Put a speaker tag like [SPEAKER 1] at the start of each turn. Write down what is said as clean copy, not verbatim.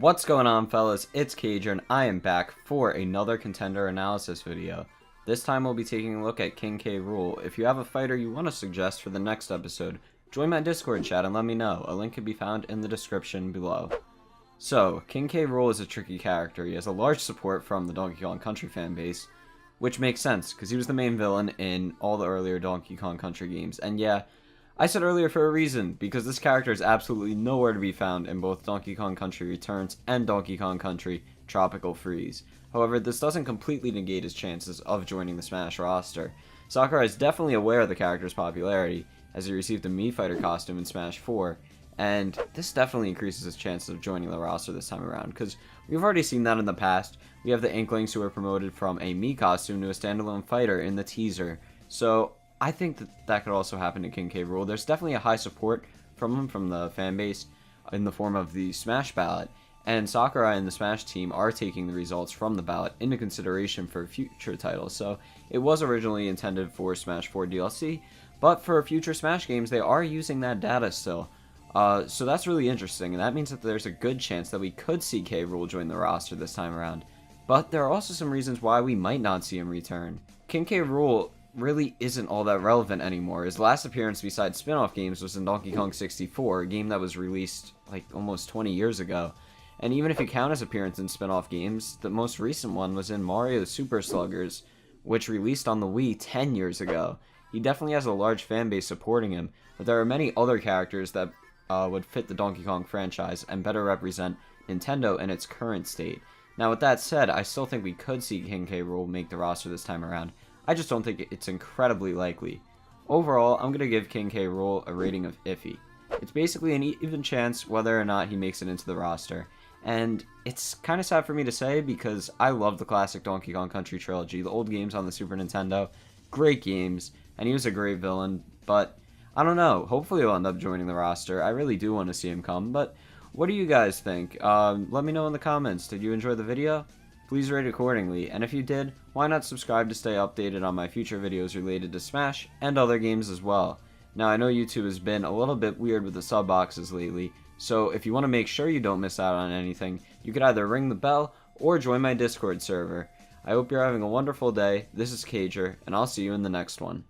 [SPEAKER 1] What's going on, fellas? It's Cager and I am back for another contender analysis video. This time we'll be taking a look at King K. Rool. If you have a fighter you want to suggest for the next episode, join my Discord chat and let me know. A link can be found in the description below. So, King K. Rool is a tricky character. He has a large support from the Donkey Kong Country fan base, which makes sense because he was the main villain in all the earlier Donkey Kong Country games. And yeah, I said earlier for a reason, because this character is absolutely nowhere to be found in both Donkey Kong Country Returns and Donkey Kong Country Tropical Freeze. However, this doesn't completely negate his chances of joining the Smash roster. Sakurai is definitely aware of the character's popularity, as he received a Mii Fighter costume in Smash 4, and this definitely increases his chances of joining the roster this time around, because we've already seen that in the past. We have the Inklings who were promoted from a Mii costume to a standalone fighter in the teaser, so I think that could also happen to King K. Rool. There's definitely a high support from him from the fan base in the form of the Smash ballot, and Sakurai and the Smash team are taking the results from the ballot into consideration for future titles. So it was originally intended for Smash 4 DLC, but for future Smash games they are using that data still. So that's really interesting, and that means that there's a good chance that we could see K. Rool join the roster this time around. But there are also some reasons why we might not see him return. King K. Rool really isn't all that relevant anymore. His last appearance besides spin-off games was in Donkey Kong 64, a game that was released like almost 20 years ago. And even if you count his appearance in spin-off games, the most recent one was in Mario Super Sluggers, which released on the Wii 10 years ago. He definitely has a large fan base supporting him, but there are many other characters that would fit the Donkey Kong franchise and better represent Nintendo in its current state. Now with that said, I still think we could see King K. Rool make the roster this time around. I just don't think it's incredibly likely. Overall, I'm going to give King K. Rool a rating of iffy. It's basically an even chance whether or not he makes it into the roster. And it's kind of sad for me to say because I love the classic Donkey Kong Country trilogy, the old games on the Super Nintendo. Great games, and he was a great villain, but I don't know. Hopefully he'll end up joining the roster. I really do want to see him come, but what do you guys think? Let me know in the comments. Did you enjoy the video? Please rate accordingly, and if you did, why not subscribe to stay updated on my future videos related to Smash and other games as well. Now I know YouTube has been a little bit weird with the sub boxes lately, so if you want to make sure you don't miss out on anything, you could either ring the bell or join my Discord server. I hope you're having a wonderful day. This is Cager, and I'll see you in the next one.